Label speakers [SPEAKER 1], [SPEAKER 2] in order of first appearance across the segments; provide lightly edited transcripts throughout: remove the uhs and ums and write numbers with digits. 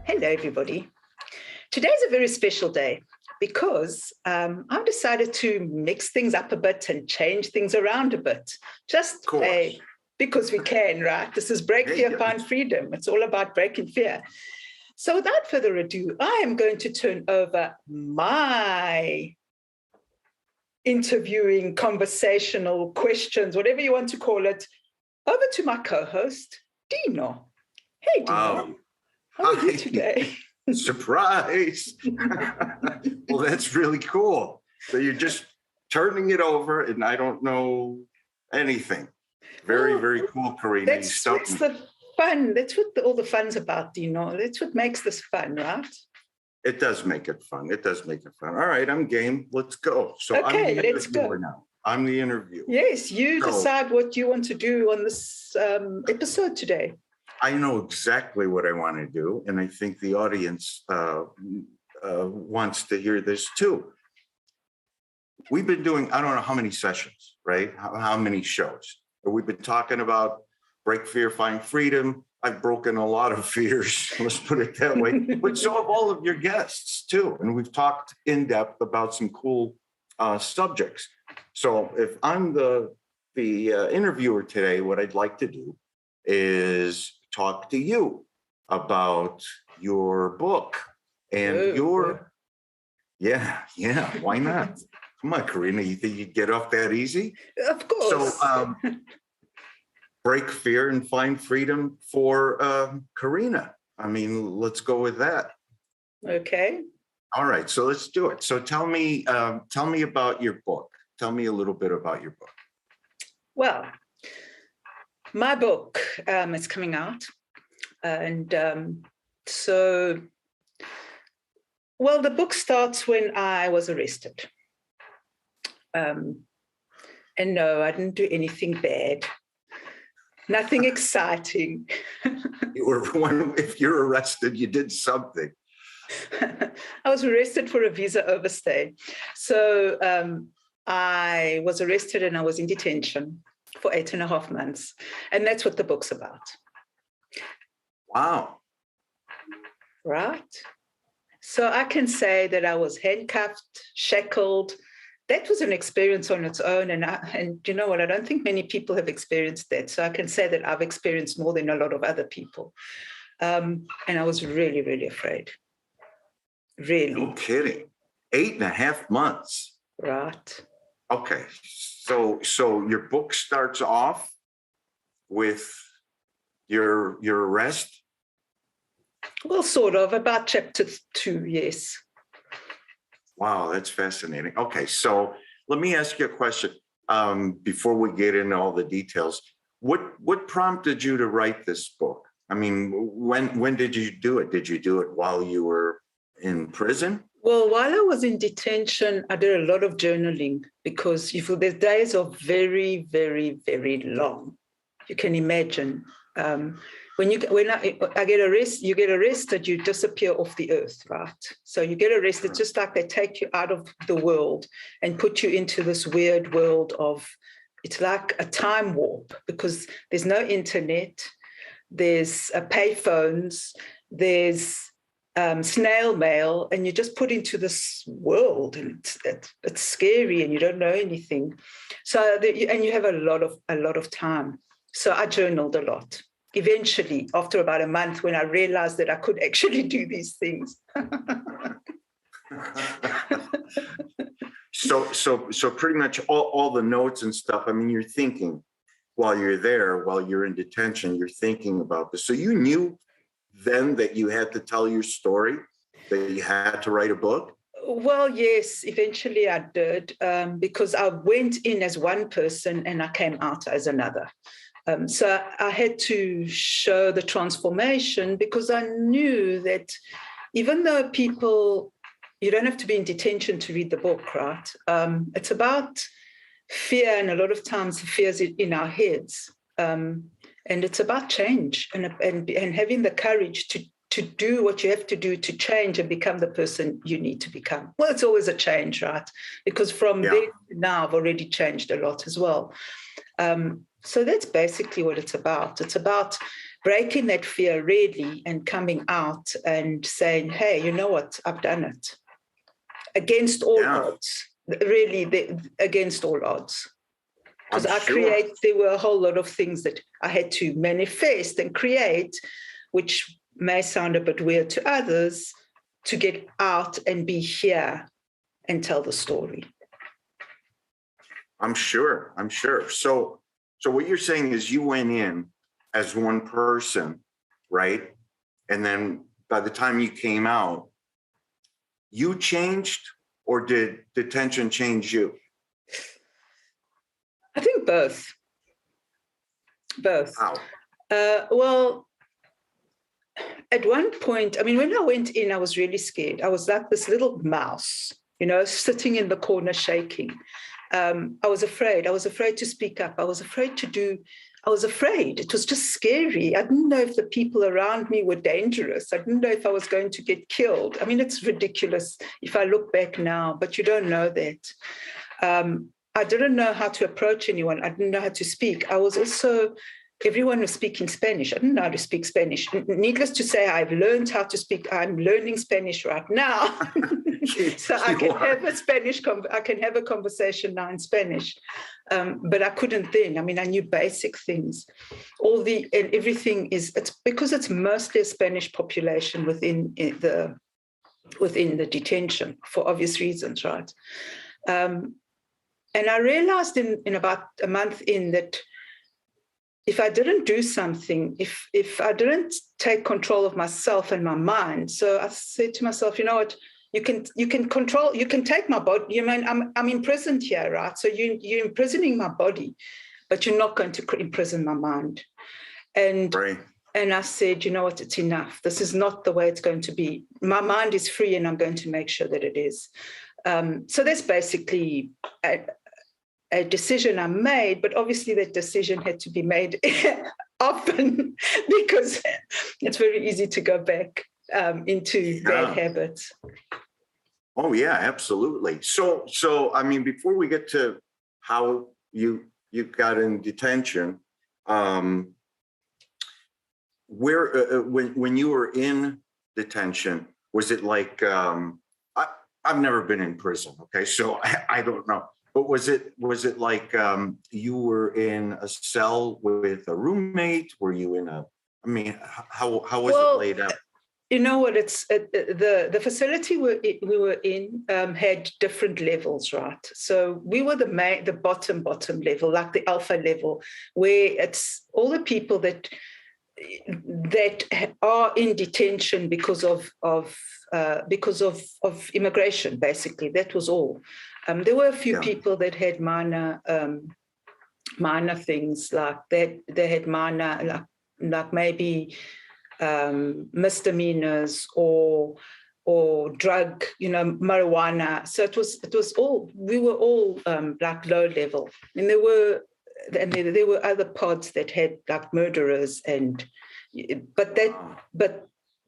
[SPEAKER 1] Hello, everybody. Today's a very special day because I've decided to mix things up a bit and change things around a bit. Just because we can, right? This is BreakFear, Find Freedom. It's all about breaking fear. So without further ado, I am going to turn over my interviewing, conversational questions, whatever you want to call it, over to my co-host, Dino. Hey, Dino.
[SPEAKER 2] Wow.
[SPEAKER 1] How are you today?
[SPEAKER 2] Surprise. Well, that's really cool. So you're just turning it over and I don't know anything. Very cool, Carina.
[SPEAKER 1] That's the fun. That's what all the fun's about, Dino. That's what makes this fun, right?
[SPEAKER 2] It does make it fun. All right, I'm game. Let's go. So
[SPEAKER 1] okay,
[SPEAKER 2] I'm the interviewer now. I'm the interviewer.
[SPEAKER 1] Yes, you decide what you want to do on this episode today.
[SPEAKER 2] I know exactly what I want to do, and I think the audience wants to hear this too. We've been doing, I don't know how many sessions, right? How many shows? We've been talking about Break Fear, Find Freedom. I've broken a lot of fears, let's put it that way, but so have all of your guests too. And we've talked in depth about some cool subjects. So if I'm the interviewer today, what I'd like to do is talk to you about your book and why not? Come on, Carina, you think you'd get off that easy?
[SPEAKER 1] Of course.
[SPEAKER 2] So Break Fear and Find Freedom for Carina. I mean, let's go with that.
[SPEAKER 1] Okay.
[SPEAKER 2] All right, so let's do it. So tell me about your book. Tell me a little bit about your book.
[SPEAKER 1] Well, my book is coming out. And the book starts when I was arrested. And no, I didn't do anything bad. Nothing exciting.
[SPEAKER 2] If you're arrested, you did something.
[SPEAKER 1] I was arrested for a visa overstay. So I was arrested and I was in detention for 8.5 months. And that's what the book's about.
[SPEAKER 2] Wow.
[SPEAKER 1] Right. So I can say that I was handcuffed, shackled. That was an experience on its own. And you know what? I don't think many people have experienced that. So I can say that I've experienced more than a lot of other people. And I was really, really afraid. Really.
[SPEAKER 2] No kidding. 8.5 months.
[SPEAKER 1] Right.
[SPEAKER 2] Okay. So your book starts off with your arrest?
[SPEAKER 1] Well, sort of, about chapter 2, yes.
[SPEAKER 2] Wow, that's fascinating. Okay, so let me ask you a question before we get into all the details. What prompted you to write this book? I mean, when did you do it? Did you do it while you were in prison?
[SPEAKER 1] Well, while I was in detention, I did a lot of journaling because the days are very, very, very long. You can imagine. When I get arrested, you get arrested, you disappear off the earth, right? So you get arrested, just like they take you out of the world and put you into this weird world of, it's like a time warp because there's no internet, there's payphones, there's snail mail, and you're just put into this world, and it's scary, and you don't know anything. So and you have a lot of time. So I journaled a lot. Eventually, after about a month, when I realized that I could actually do these things.
[SPEAKER 2] So pretty much all the notes and stuff. I mean, you're thinking while you're there, while you're in detention, you're thinking about this. So you knew then that you had to tell your story, that you had to write a book?
[SPEAKER 1] Well, yes, eventually I did, because I went in as one person and I came out as another. So I had to show the transformation because I knew that even though you don't have to be in detention to read the book, right? It's about fear, and a lot of times the fear is in our heads. And it's about change and having the courage to do what you have to do to change and become the person you need to become. Well, it's always a change, right? Because from there to now, I've already changed a lot as well. So that's basically what it's about. It's about breaking that fear really and coming out and saying, hey, you know what, I've done it. Against all odds, really, against all odds. Because there were a whole lot of things that I had to manifest and create, which may sound a bit weird to others, to get out and be here and tell the story.
[SPEAKER 2] I'm sure. So what you're saying is you went in as one person, right? And then by the time you came out, you changed, or did detention change you?
[SPEAKER 1] I think both.
[SPEAKER 2] How?
[SPEAKER 1] Well, at one point, I mean, when I went in, I was really scared. I was like this little mouse, sitting in the corner shaking. I was afraid. I was afraid to speak up. I was afraid. It was just scary. I didn't know if the people around me were dangerous. I didn't know if I was going to get killed. I mean, it's ridiculous if I look back now, but you don't know that. I didn't know how to approach anyone. I didn't know how to speak. I was also, everyone was speaking Spanish. I didn't know how to speak Spanish. Needless to say, I've learned how to speak. I'm learning Spanish right now. So I can have a conversation now in Spanish. But I couldn't then. I mean, I knew basic things. Everything it's because it's mostly a Spanish population within the detention for obvious reasons, right? And I realized in about a month in that if I didn't do something, if I didn't take control of myself and my mind, so I said to myself, you know what, you can take my body. You mean I'm imprisoned here, right? So you're imprisoning my body, but you're not going to imprison my mind. And
[SPEAKER 2] right.
[SPEAKER 1] And I said, you know what, it's enough. This is not the way it's going to be. My mind is free, and I'm going to make sure that it is. So that's basically a decision I made, but obviously that decision had to be made often because it's very easy to go back into bad habits.
[SPEAKER 2] Oh yeah, absolutely. So I mean, before we get to how you got in detention, where when you were in detention, was it like I've never been in prison, okay, so I don't know. But was it like you were in a cell with a roommate? Were you in how was it laid out?
[SPEAKER 1] You know what? It's the facility we were in had different levels, right? So we were the bottom level, like the alpha level, where it's all the people that are in detention because of immigration. Basically, that was all. There were a few people that had minor things, like they had minor, like maybe misdemeanors or drug, marijuana. So it was all, we were all like low level, and there were other pods that had like murderers but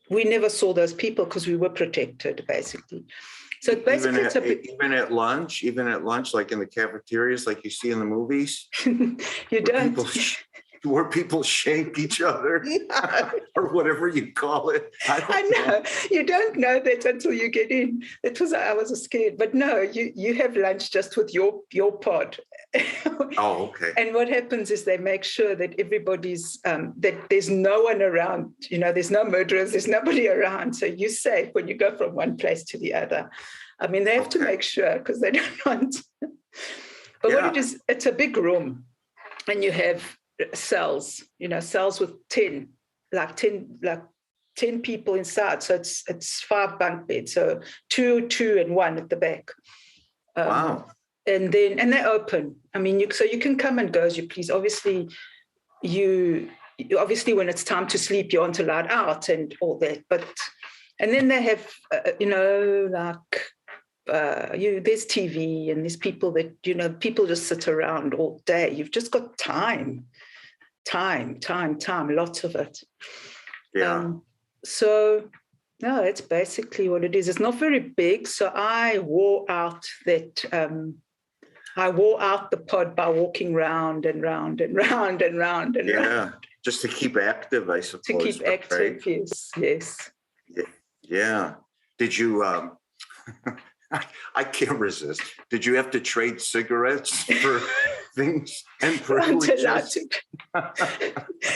[SPEAKER 1] we never saw those people because we were protected, basically. So basically,
[SPEAKER 2] even at lunch, like in the cafeterias, like you see in the movies, where people shake each other or whatever you call it. I know.
[SPEAKER 1] You don't know that until you get in. I was scared, but no, you have lunch just with your pod.
[SPEAKER 2] Oh, okay.
[SPEAKER 1] And what happens is they make sure that everybody's that there's no one around. There's no murderers. There's nobody around. So you're safe when you go from one place to the other. I mean, they have to make sure because they don't want. But what it is, it's a big room, and you have cells. Cells with 10 people inside. So it's 5 bunk beds. So 2, and 1 at the back.
[SPEAKER 2] Wow.
[SPEAKER 1] And they're open. I mean, so you can come and go as you please. Obviously, when it's time to sleep, you aren't allowed out and all that. And then they have, there's TV, and there's people that, people just sit around all day. You've just got time, lots of it.
[SPEAKER 2] Yeah.
[SPEAKER 1] So no, it's basically what it is. It's not very big. So I wore out the pod by walking round and round and round and round and round.
[SPEAKER 2] Just to keep active, I
[SPEAKER 1] To
[SPEAKER 2] suppose.
[SPEAKER 1] keep active,
[SPEAKER 2] right?
[SPEAKER 1] yes.
[SPEAKER 2] Yeah. Did you, I can't resist. Did you have to trade cigarettes for things and
[SPEAKER 1] You aren't allowed
[SPEAKER 2] privileges?
[SPEAKER 1] to,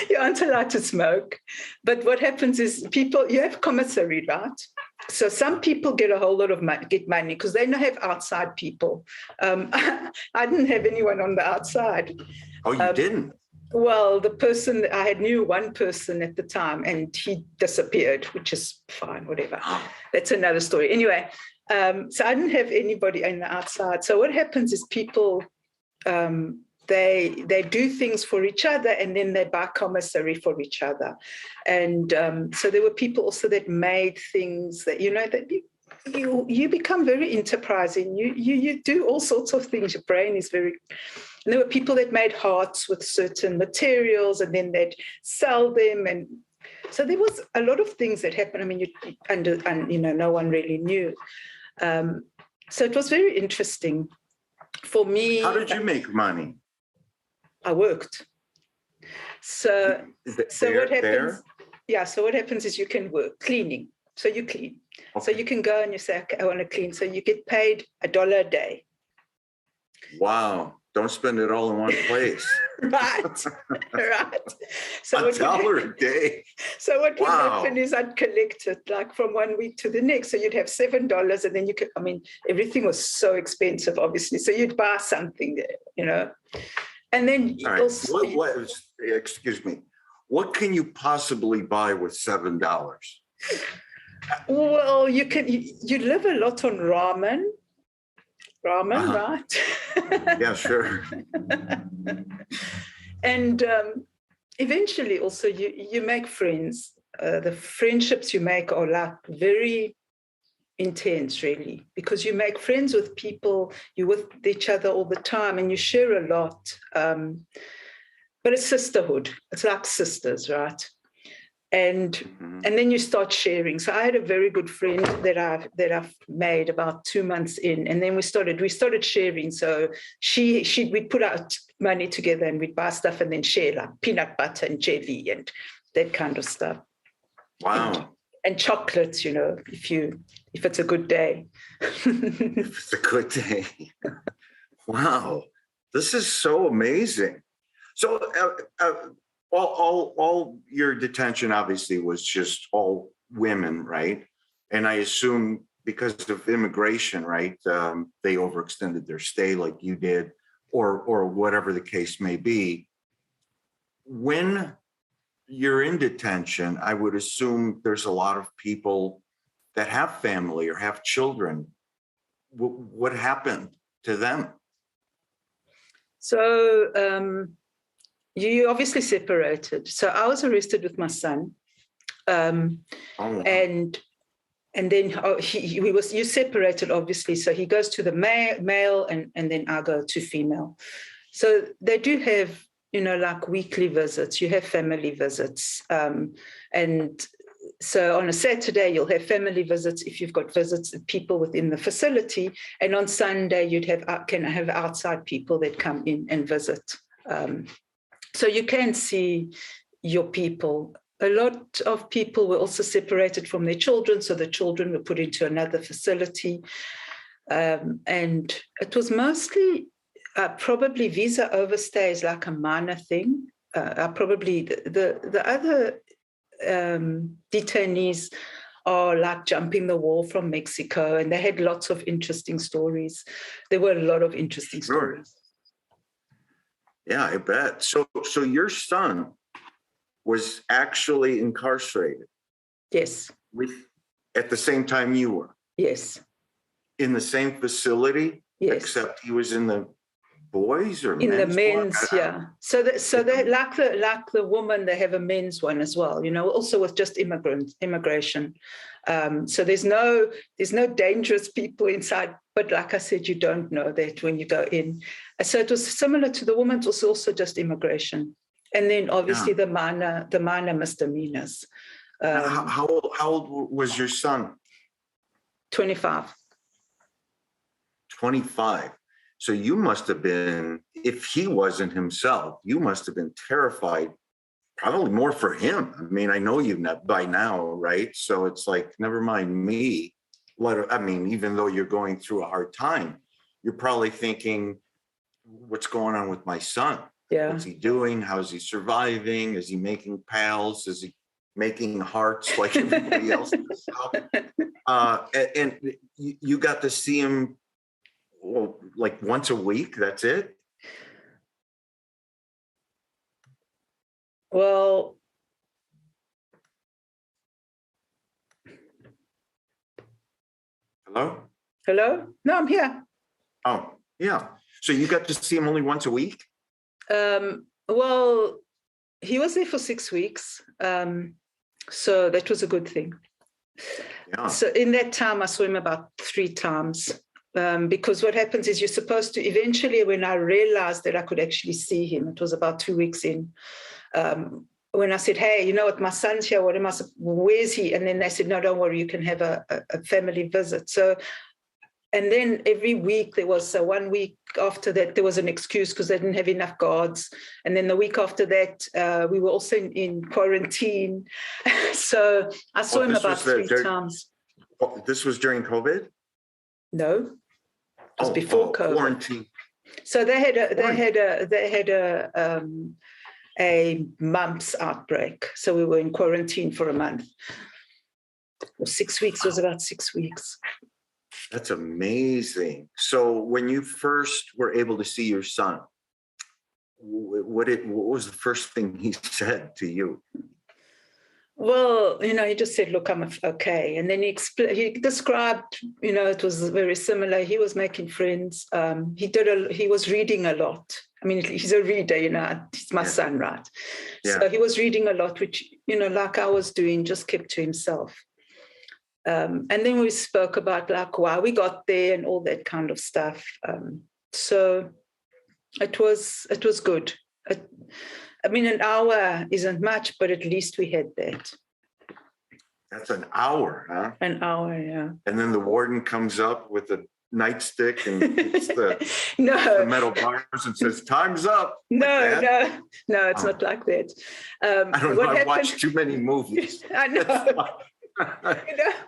[SPEAKER 1] you aren't allowed to smoke. But what happens is you have commissary, right? So some people get a whole lot of money, because they don't have outside people. I didn't have anyone on the outside.
[SPEAKER 2] Oh, you didn't?
[SPEAKER 1] Well, the person, I knew one person at the time and he disappeared, which is fine, whatever. That's another story. Anyway, so I didn't have anybody on the outside. So what happens is people, they do things for each other and then they buy commissary for each other. And so there were people also that made things that, that you become very enterprising. You do all sorts of things. Your brain is very... And there were people that made hearts with certain materials and then they'd sell them. And so there was a lot of things that happened. I mean, no one really knew. So it was very interesting for me.
[SPEAKER 2] How did you make money?
[SPEAKER 1] I worked. So what happens? Yeah. So what happens is you can work cleaning. So you clean. Okay. So you can go and you say, okay, I want to clean. So you get paid $1 a day.
[SPEAKER 2] Wow. Don't spend it all in one place.
[SPEAKER 1] Right. So
[SPEAKER 2] $1 a day.
[SPEAKER 1] So what would happen is I'd collect it like from 1 week to the next. So you'd have $7 and then you could, everything was so expensive, obviously. So you'd buy something there, And then also...
[SPEAKER 2] Excuse me. What can you possibly buy with $7?
[SPEAKER 1] Well, you live a lot on ramen. Right?
[SPEAKER 2] Yeah, sure.
[SPEAKER 1] And eventually also you make friends. The friendships you make are like very intense, really, because you make friends with people, you're with each other all the time and you share a lot. But it's sisterhood. It's like sisters, right? And then you start sharing. So I had a very good friend that I've made about 2 months in, and then we started sharing. So we'd put out money together and we'd buy stuff and then share, like peanut butter and jelly and that kind of stuff.
[SPEAKER 2] Wow.
[SPEAKER 1] And chocolates, if it's a good day.
[SPEAKER 2] If it's a good day. Wow, this is so amazing. So. All your detention obviously was just all women, right? And I assume because of immigration, right? They overextended their stay like you did, or whatever the case may be. When you're in detention, I would assume there's a lot of people that have family or have children. What happened to them?
[SPEAKER 1] So, you obviously separated. So I was arrested with my son, and then you separated, obviously. So he goes to the male, and then I go to female. So they do have, like weekly visits. You have family visits, and so on a Saturday you'll have family visits if you've got visits of people within the facility, and on Sunday can have outside people that come in and visit. So you can see your people. A lot of people were also separated from their children, so the children were put into another facility. And it was mostly probably visa overstay is like a minor thing. Probably the other detainees are like jumping the wall from Mexico, and they had lots of interesting stories. There were a lot of interesting stories.
[SPEAKER 2] Yeah, I bet. So your son was actually incarcerated.
[SPEAKER 1] Yes.
[SPEAKER 2] At the same time you were.
[SPEAKER 1] Yes.
[SPEAKER 2] In the same facility.
[SPEAKER 1] Yes.
[SPEAKER 2] Except he was in the boys or
[SPEAKER 1] in
[SPEAKER 2] men's
[SPEAKER 1] the men's
[SPEAKER 2] one?
[SPEAKER 1] Yeah. So they like the woman, they have a men's one as well. Also with just immigration. So there's no dangerous people inside. But like I said, you don't know that when you go in. So it was similar to the woman. It was also just immigration, and then obviously the minor misdemeanors.
[SPEAKER 2] How old was your son?
[SPEAKER 1] 25.
[SPEAKER 2] 25. So you must have been, if he wasn't himself, you must have been terrified probably more for him. I mean, I know you by now, right? So it's like, never mind me. I mean, even though you're going through a hard time, you're probably thinking, what's going on with my son?
[SPEAKER 1] Yeah.
[SPEAKER 2] What's he doing? How is he surviving? Is he making pals? Is he making hearts like everybody else? And you got to see him, well, like once a week. That's it.
[SPEAKER 1] Well,
[SPEAKER 2] Hello?
[SPEAKER 1] hello? No, I'm here.
[SPEAKER 2] Oh, yeah. So you got to see him only once a week?
[SPEAKER 1] Well, he was there for 6 weeks. So that was a good thing.
[SPEAKER 2] Yeah.
[SPEAKER 1] So in that time, I saw him about 3 times. Because what happens is you're supposed to, eventually when I realized that I could actually see him, it was about 2 weeks in, when I said, hey, you know what, my son's here, where's he? And then they said, no, don't worry, you can have a family visit. So, and then every week there was 1 week after that, there was an excuse because they didn't have enough guards. And then the week after that, we were also in quarantine. So I saw him about 3 times.
[SPEAKER 2] This was during COVID?
[SPEAKER 1] No, it was before COVID.
[SPEAKER 2] Quarantine.
[SPEAKER 1] So they had a mumps outbreak. So we were in quarantine for a month. Or 6 weeks, it was about 6 weeks.
[SPEAKER 2] That's amazing. So when you first were able to see your son, what was the first thing he said to you?
[SPEAKER 1] Well, he just said, look, I'm okay. And then he described, it was very similar. He was making friends. He was reading a lot. I mean, he's a reader, he's my son, right? Yeah. So he was reading a lot, which, like I was doing, just kept to himself. And then we spoke about like why we got there and all that kind of stuff. So it was good. I mean, an hour isn't much, but at least we had that.
[SPEAKER 2] That's an hour, huh?
[SPEAKER 1] An hour, yeah.
[SPEAKER 2] And then the warden comes up with a nightstick and hits the metal bars and says, time's up.
[SPEAKER 1] No, it's not like that.
[SPEAKER 2] I don't know, I've watched too many movies.
[SPEAKER 1] I know.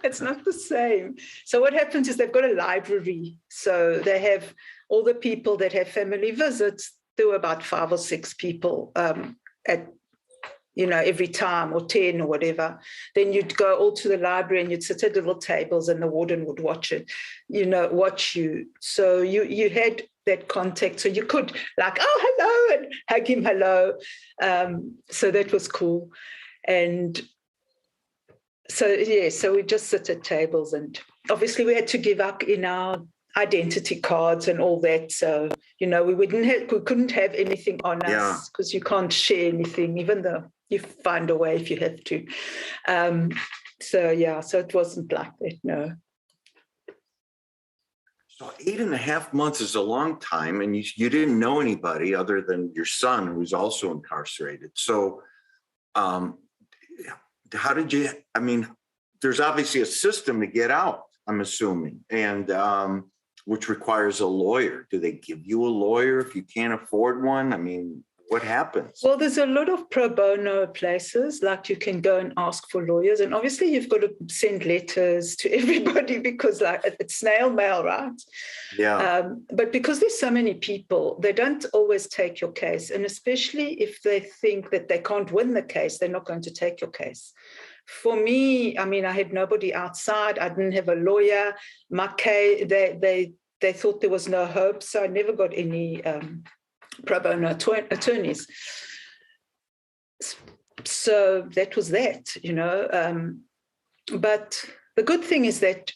[SPEAKER 1] It's not the same. So what happens is they've got a library. So they have all the people that have family visits. There were about 5 or 6 people at, every time, or 10 or whatever. Then you'd go all to the library and you'd sit at little tables and the warden would watch you. So you had that contact. So you could like, oh, hello, and hug him, hello. So that was cool. And so we just sit at tables, and obviously we had to give up in our identity cards and all that. So, we couldn't have anything on us because you can't share anything, even though you find a way if you have to. So it wasn't like that, no.
[SPEAKER 2] So 8.5 months is a long time, and you didn't know anybody other than your son, who's also incarcerated. So how did you, there's obviously a system to get out, I'm assuming, and which requires a lawyer. Do they give you a lawyer if you can't afford one? What happens?
[SPEAKER 1] Well, there's a lot of pro bono places, like you can go and ask for lawyers. And obviously you've got to send letters to everybody because it's snail mail, right?
[SPEAKER 2] Yeah.
[SPEAKER 1] But because there's so many people, they don't always take your case. And especially if they think that they can't win the case, they're not going to take your case. For me, I had nobody outside. I didn't have a lawyer. My case, they thought there was no hope. So I never got any pro bono attorneys. So that was that, but the good thing is that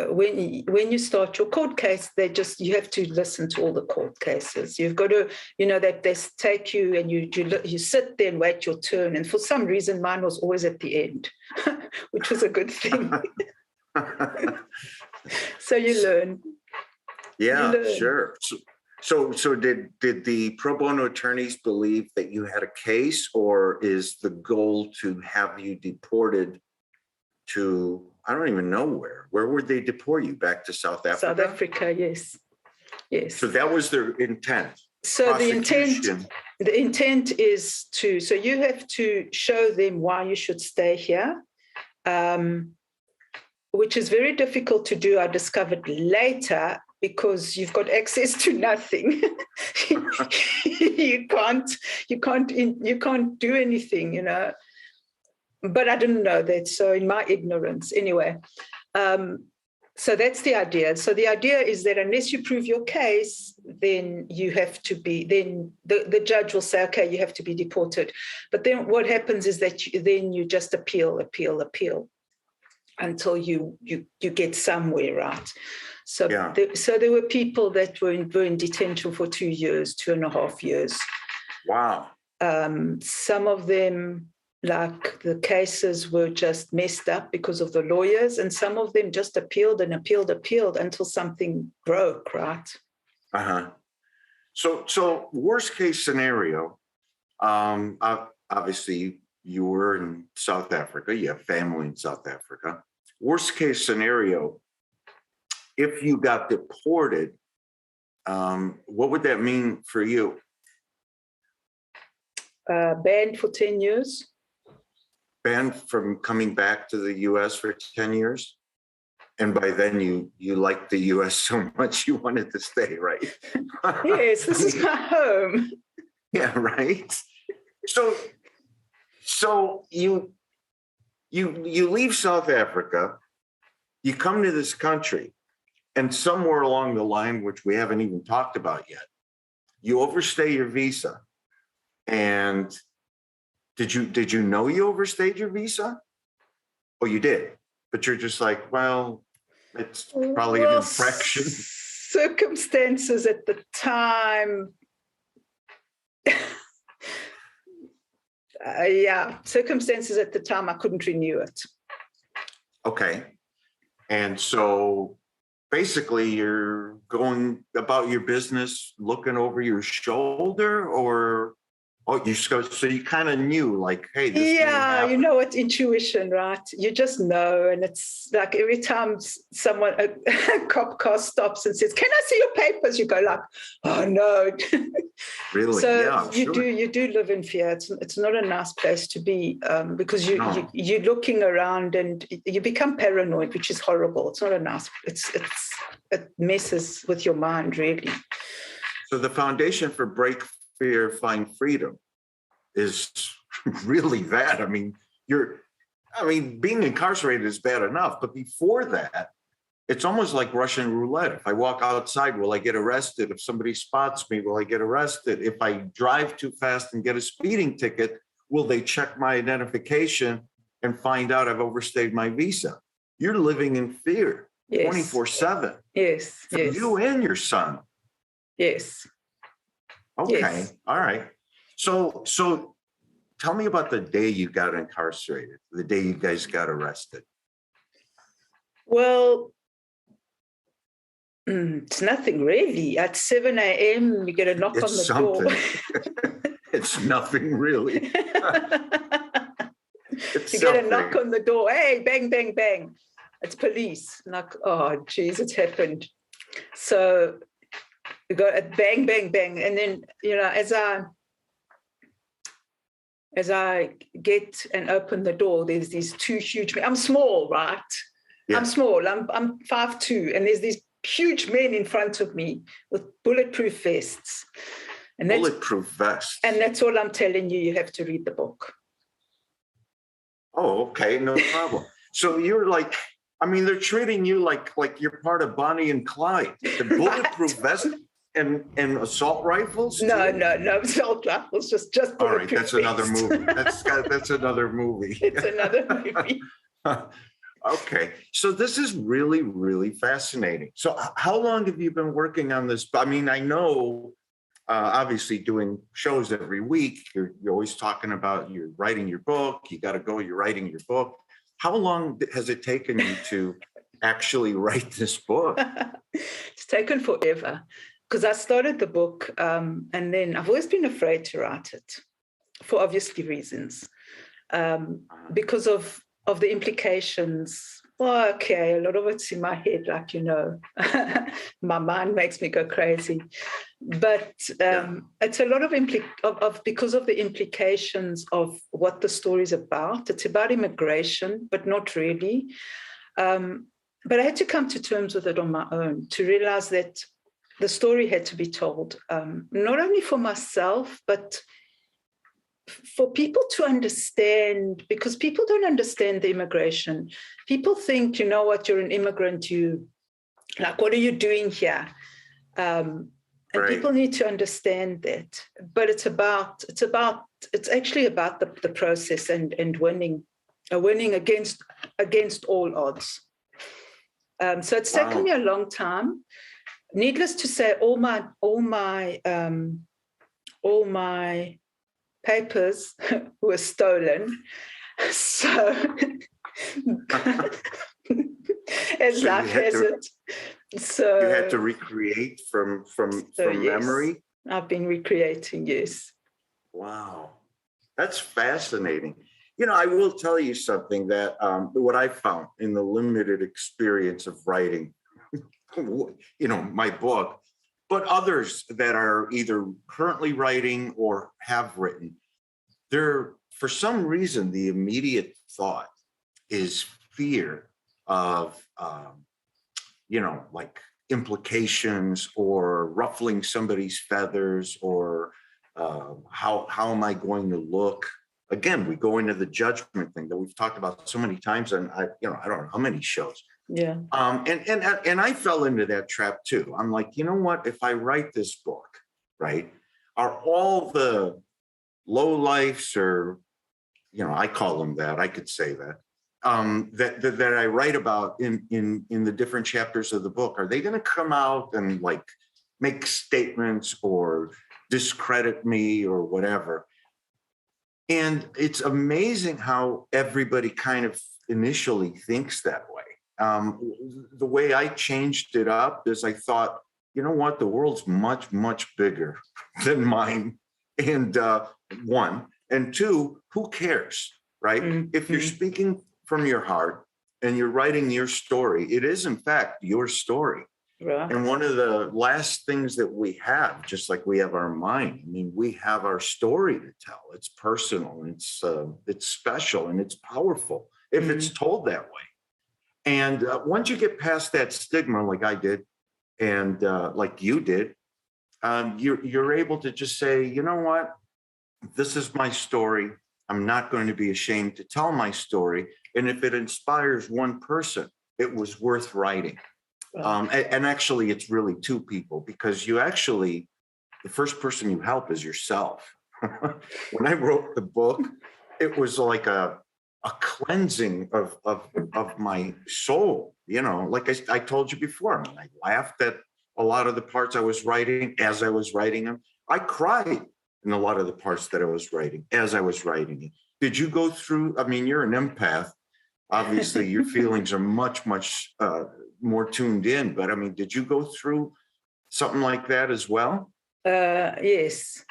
[SPEAKER 1] when you start your court case, you have to listen to all the court cases. You've got to, that they take you and you sit there and wait your turn. And for some reason, mine was always at the end, which was a good thing. So you learn.
[SPEAKER 2] Yeah, sure. So did the pro bono attorneys believe that you had a case, or is the goal to have you deported to, I don't even know where would they deport you? Back to South Africa?
[SPEAKER 1] South Africa, yes.
[SPEAKER 2] So that was their intent.
[SPEAKER 1] So
[SPEAKER 2] prosecution.
[SPEAKER 1] the intent is so you have to show them why you should stay here, which is very difficult to do, I discovered later, because you've got access to nothing. you can't do anything, you know. But I didn't know that. So in my ignorance, anyway. So that's the idea. So the idea is that unless you prove your case, then you have to be, then the judge will say, okay, you have to be deported. But then what happens is that then you just appeal until you get somewhere, right? So,
[SPEAKER 2] Yeah.
[SPEAKER 1] So there were people that were in detention for 2 years, 2.5 years.
[SPEAKER 2] Wow.
[SPEAKER 1] Some of them, like the cases were just messed up because of the lawyers, and some of them just appealed until something broke, right?
[SPEAKER 2] Uh-huh. So worst case scenario, obviously you were in South Africa, you have family in South Africa. Worst case scenario, if you got deported, what would that mean for you?
[SPEAKER 1] Banned for 10 years.
[SPEAKER 2] Banned from coming back to the US for 10 years? And by then you liked the US so much you wanted to stay, right?
[SPEAKER 1] Yes, this is my home.
[SPEAKER 2] Yeah, right. So you leave South Africa, you come to this country, and somewhere along the line, which we haven't even talked about yet, you overstay your visa. And did you know you overstayed your visa? Oh, you did. But you're just like, well, it's probably an infraction.
[SPEAKER 1] Circumstances at the time. Circumstances at the time, I couldn't renew it.
[SPEAKER 2] Okay. And so basically you're going about your business, looking over your shoulder, or so you kind of knew, like, hey, this may happen.
[SPEAKER 1] You know what, intuition, right? You just know, and it's like every time a cop car stops and says, "Can I see your papers?" You go like, "Oh no!"
[SPEAKER 2] Really?
[SPEAKER 1] So
[SPEAKER 2] yeah,
[SPEAKER 1] you do live in fear. It's not a nice place to be, because you're looking around and you become paranoid, which is horrible. It's not a nice. It messes with your mind, really.
[SPEAKER 2] So the foundation for BreakFear, Find Freedom is really that. I mean, being incarcerated is bad enough, but before that, it's almost like Russian roulette. If I walk outside, will I get arrested? If somebody spots me, will I get arrested? If I drive too fast and get a speeding ticket, will they check my identification and find out I've overstayed my visa? You're living in fear 24/7.
[SPEAKER 1] Yes.
[SPEAKER 2] For you and your son.
[SPEAKER 1] Yes.
[SPEAKER 2] Okay.
[SPEAKER 1] Yes.
[SPEAKER 2] All right. So tell me about the day you got incarcerated, the day you guys got arrested.
[SPEAKER 1] Well, it's nothing really. At 7 a.m., you get a knock on the door.
[SPEAKER 2] It's nothing really.
[SPEAKER 1] You get a knock on the door. Hey, bang, bang, bang. It's police. Like, oh, geez, it's happened. So you go at bang, bang, bang. And then, as I get and open the door, there's these two huge men. I'm small, right? Yeah. I'm small. I'm 5'2", and there's these huge men in front of me with bulletproof vests. And
[SPEAKER 2] bulletproof vests.
[SPEAKER 1] And that's all I'm telling you. You have to read the book.
[SPEAKER 2] Oh, okay, no problem. So you're like, they're treating you like you're part of Bonnie and Clyde. The bulletproof vest and assault rifles?
[SPEAKER 1] No assault rifles, just bulletproof.
[SPEAKER 2] All right, that's another movie. That's another movie.
[SPEAKER 1] It's another movie.
[SPEAKER 2] Okay, so this is really, really fascinating. So how long have you been working on this? I know, obviously doing shows every week, you're always talking about you're writing your book, you're writing your book. How long has it taken you to actually write this book?
[SPEAKER 1] It's taken forever, because I started the book and then I've always been afraid to write it for obviously reasons, because of the implications Well, okay, a lot of it's in my head, like, my mind makes me go crazy. But it's a lot of because of the implications of what the story's about. It's about immigration, but not really. But I had to come to terms with it on my own to realize that the story had to be told, not only for myself, but for people to understand, because people don't understand the immigration. People think, you're an immigrant, what are you doing here? And
[SPEAKER 2] Right.
[SPEAKER 1] people need to understand that. But it's actually about the process and winning against all odds. So it's taken me a long time. Needless to say, all my papers were stolen. So as life has it. So
[SPEAKER 2] you had to recreate from memory.
[SPEAKER 1] I've been recreating, yes.
[SPEAKER 2] Wow, that's fascinating. I will tell you something that what I found in the limited experience of writing, my book, but others that are either currently writing or have written, for some reason, the immediate thought is fear of, like implications or ruffling somebody's feathers or how am I going to look? Again, we go into the judgment thing that we've talked about so many times, and I don't know how many shows.
[SPEAKER 1] Yeah.
[SPEAKER 2] And I fell into that trap too. I'm like, you know what? If I write this book, right, are all the lowlifes, or I call them that. I could say that. That I write about in the different chapters of the book, are they going to come out and like make statements or discredit me or whatever? And it's amazing how everybody kind of initially thinks that way. The way I changed it up is I thought, you know what, the world's much, much bigger than mine. And one, and two, who cares, right? Mm-hmm. If you're speaking from your heart and you're writing your story, it is in fact your story. Yeah. And one of the last things that we have, just like we have our mind, we have our story to tell. It's personal, it's special, and it's powerful if it's told that way. And once you get past that stigma, like I did, and like you did, you're able to just say, you know what, this is my story. I'm not going to be ashamed to tell my story. And if it inspires one person, it was worth writing. And actually, it's really two people, because the first person you help is yourself. When I wrote the book, it was like a cleansing of my soul. Like I told you before, I laughed at a lot of the parts I was writing as I was writing them. I cried in a lot of the parts that I was writing as I was writing it. Did you go through? You're an empath. Obviously, your feelings are much, much more tuned in. But did you go through something like that as well?
[SPEAKER 1] Yes.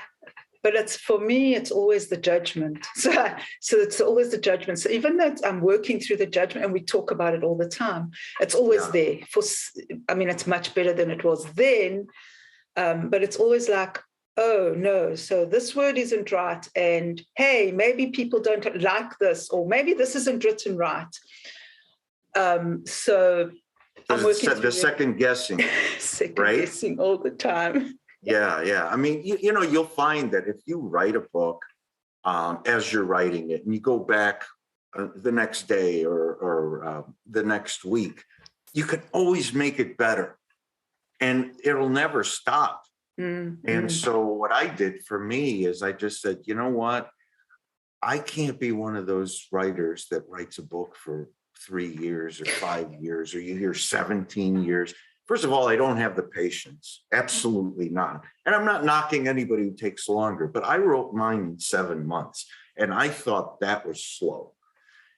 [SPEAKER 1] But for me, it's always the judgment. So it's always the judgment. So even though I'm working through the judgment, and we talk about it all the time, it's always there. It's much better than it was then. But it's always like, oh, no, so this word isn't right. And, hey, maybe people don't like this, or maybe this isn't written right. So I'm working
[SPEAKER 2] the second guessing.
[SPEAKER 1] Second guessing all the time.
[SPEAKER 2] Yeah. You'll find that if you write a book as you're writing it, and you go back the next day or the next week, you can always make it better, and it'll never stop. Mm-hmm. And so what I did for me is I just said, you know what? I can't be one of those writers that writes a book for 3 years or 5 years, or you hear 17 years. First of all, I don't have the patience. Absolutely not. And I'm not knocking anybody who takes longer, but I wrote mine in 7 months, and I thought that was slow.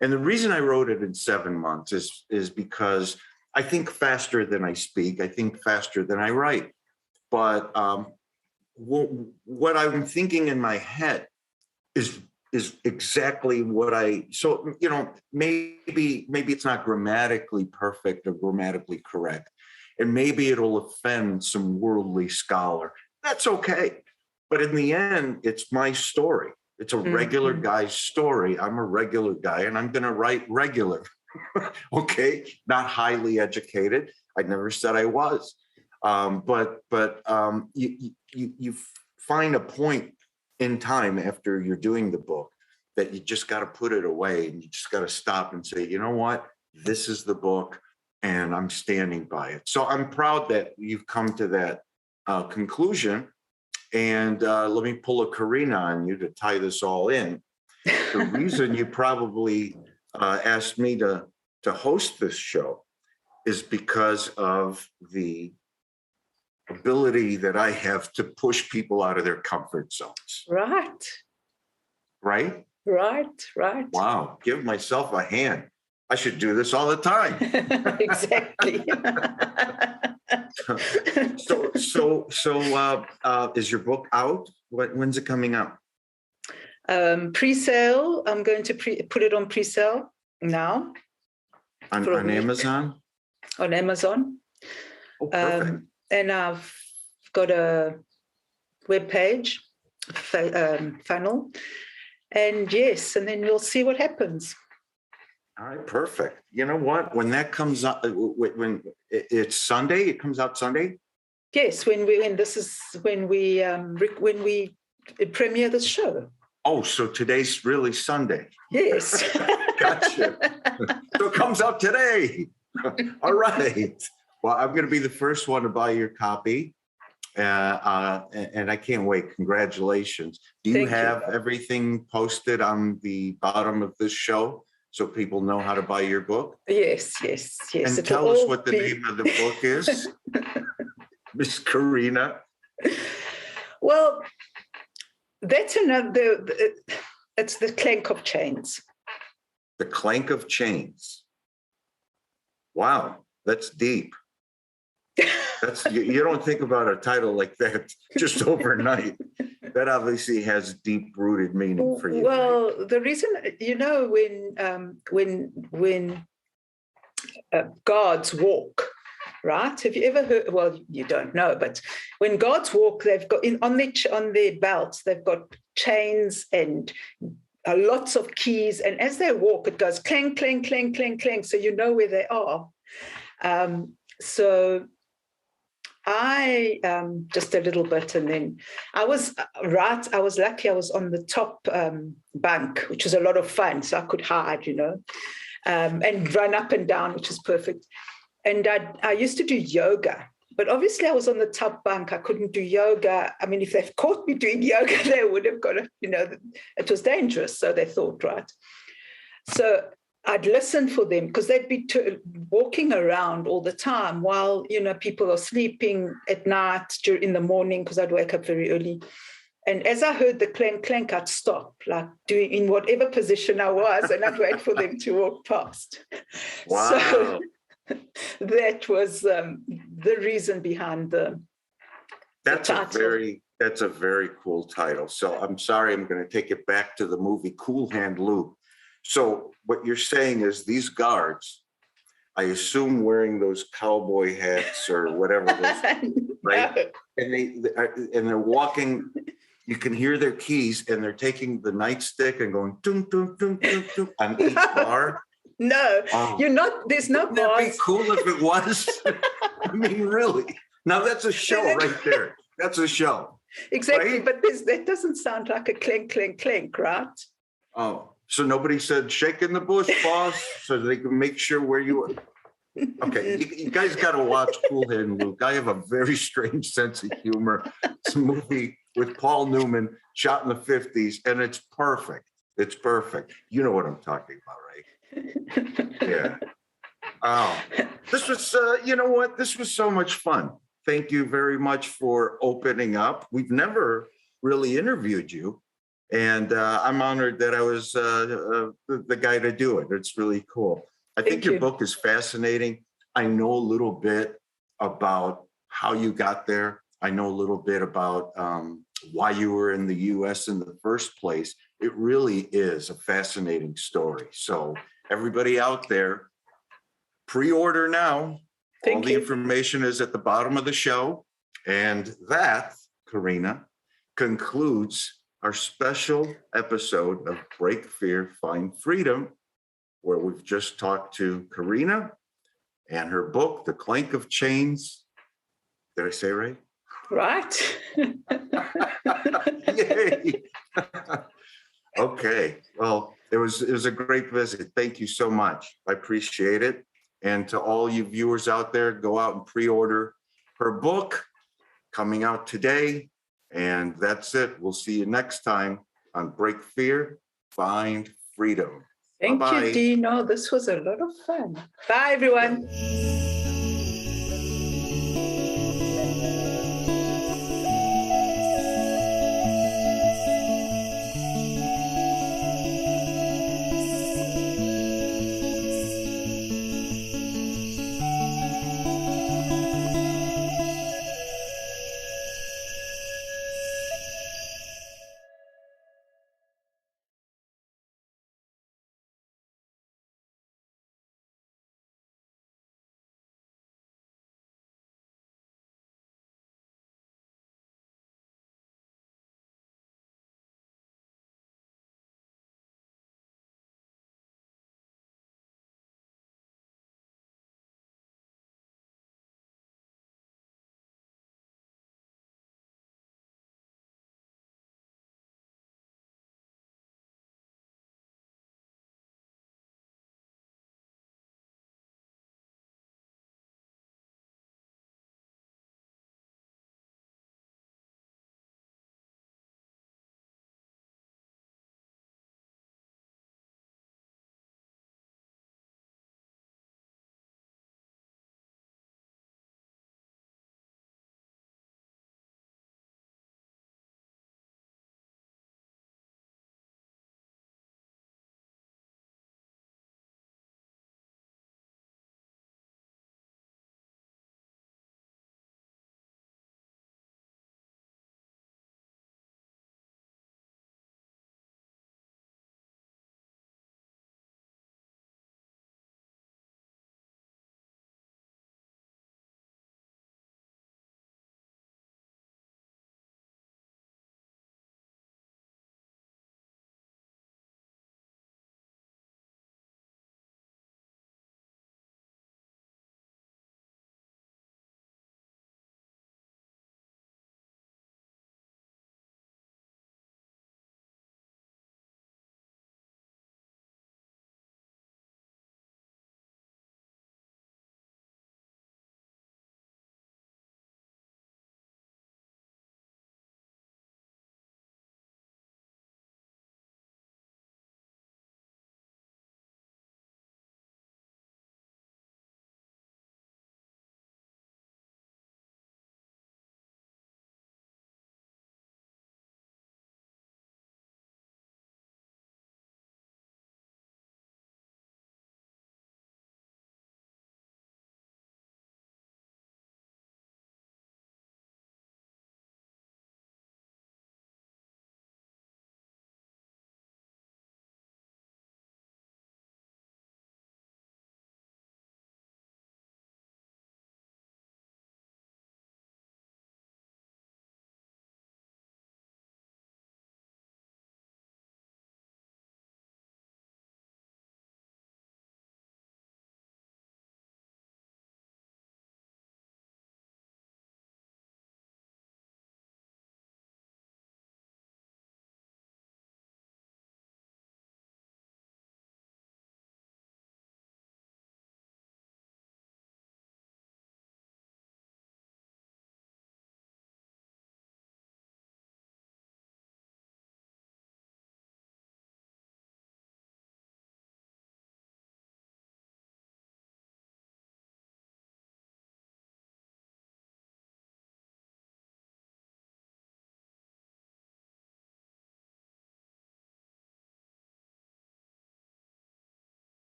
[SPEAKER 2] And the reason I wrote it in 7 months is because I think faster than I speak. I think faster than I write. But what I'm thinking in my head is is exactly what so, maybe it's not grammatically perfect or grammatically correct. And maybe it'll offend some worldly scholar. That's okay. But in the end, it's my story. It's a regular guy's story. I'm a regular guy and I'm going to write regular. Okay. Not highly educated. I never said I was. But you find a point in time after you're doing the book that you just got to put it away and you just got to stop and say, you know what, this is the book and I'm standing by it. So I'm proud that you've come to that conclusion. And let me pull a Carina on you to tie this all in. The reason you probably asked me to host this show is because of the ability that I have to push people out of their comfort zones.
[SPEAKER 1] Right.
[SPEAKER 2] Right?
[SPEAKER 1] Right.
[SPEAKER 2] Wow. Give myself a hand. I should do this all the time.
[SPEAKER 1] Exactly.
[SPEAKER 2] So, is your book out? When's it coming out?
[SPEAKER 1] Pre-sale. I'm going to put it on pre-sale now.
[SPEAKER 2] On Amazon?
[SPEAKER 1] On Amazon.
[SPEAKER 2] Oh, perfect.
[SPEAKER 1] And I've got a webpage, funnel. And yes, and then we'll see what happens.
[SPEAKER 2] All right, perfect. You know what? When that comes out, when it's Sunday, it comes out Sunday.
[SPEAKER 1] Yes, when we premiere the show.
[SPEAKER 2] Oh, so today's really Sunday.
[SPEAKER 1] Yes.
[SPEAKER 2] Gotcha. So it comes out today. All right. Well, I'm going to be the first one to buy your copy. And I can't wait. Congratulations. Do you have everything posted on the bottom of this show so people know how to buy your book?
[SPEAKER 1] Yes.
[SPEAKER 2] And tell us what the name of the book is, Miss Carina.
[SPEAKER 1] Well, that's it's the Clank of Chains.
[SPEAKER 2] The Clank of Chains. Wow, that's deep. That's you don't think about a title like that just overnight. That obviously has deep-rooted meaning for you.
[SPEAKER 1] Well,
[SPEAKER 2] right?
[SPEAKER 1] the reason, when gods walk, right? Have you ever heard? Well, you don't know, but when gods walk, they've got on their belts, they've got chains and lots of keys, and as they walk, it goes clang, clang, clang, clang, clang. So you know where they are. So I just a little bit, and then I was lucky. I was on the top bunk, which was a lot of fun, so I could hide, and run up and down, which is perfect. And I used to do yoga, but obviously I was on the top bunk. I couldn't do yoga. I mean, if they've caught me doing yoga, they would have got it was dangerous. So they thought, right. So I'd listen for them because they'd be walking around all the time while, people are sleeping at night, in the morning, because I'd wake up very early. And as I heard the clank, clank, I'd stop, like doing in whatever position I was, and I'd wait for them to walk past.
[SPEAKER 2] Wow.
[SPEAKER 1] So that was the reason behind
[SPEAKER 2] That's a very cool title. So I'm sorry, I'm going to take it back to the movie Cool Hand Luke. So what you're saying is these guards, I assume wearing those cowboy hats or whatever, right? And they're walking. You can hear their keys, and they're taking the nightstick and going dum dum dum dum dum on each bar.
[SPEAKER 1] No, you're not. There's no bars.
[SPEAKER 2] Wouldn't that be cool if it was? I mean, really. Now that's a show right there. That's a show.
[SPEAKER 1] Exactly,
[SPEAKER 2] right?
[SPEAKER 1] But that doesn't sound like a clink, clink, clink, right?
[SPEAKER 2] Oh. So nobody said shake in the bush, boss, so they can make sure where you are. Okay, you guys got to watch Cool Hand Luke. I have a very strange sense of humor. It's a movie with Paul Newman, shot in the 50s, and it's perfect. It's perfect. You know what I'm talking about, right? Yeah. Oh, this was, you know what? This was so much fun. Thank you very much for opening up. We've never really interviewed you. And I'm honored that I was the guy to do it. It's really cool. I think your book is fascinating. I know a little bit about how you got there. I know a little bit about why you were in the U.S. in the first place. it really is a fascinating story. So everybody out there, pre-order now. All the information is at the bottom of the show. And that, Carina, concludes our special episode of Break Fear, Find Freedom, where we've just talked to Carina and her book, The Clank of Chains. Did I say it right?
[SPEAKER 1] Right.
[SPEAKER 2] Yay. Okay. Well, it was a great visit. Thank you so much. I appreciate it. And to all you viewers out there, go out and pre-order her book, coming out today. And that's it. We'll see you next time on Break Fear, Find Freedom.
[SPEAKER 1] Thank
[SPEAKER 2] Bye-bye.
[SPEAKER 1] you, Dino. This was a lot of fun. Bye, everyone.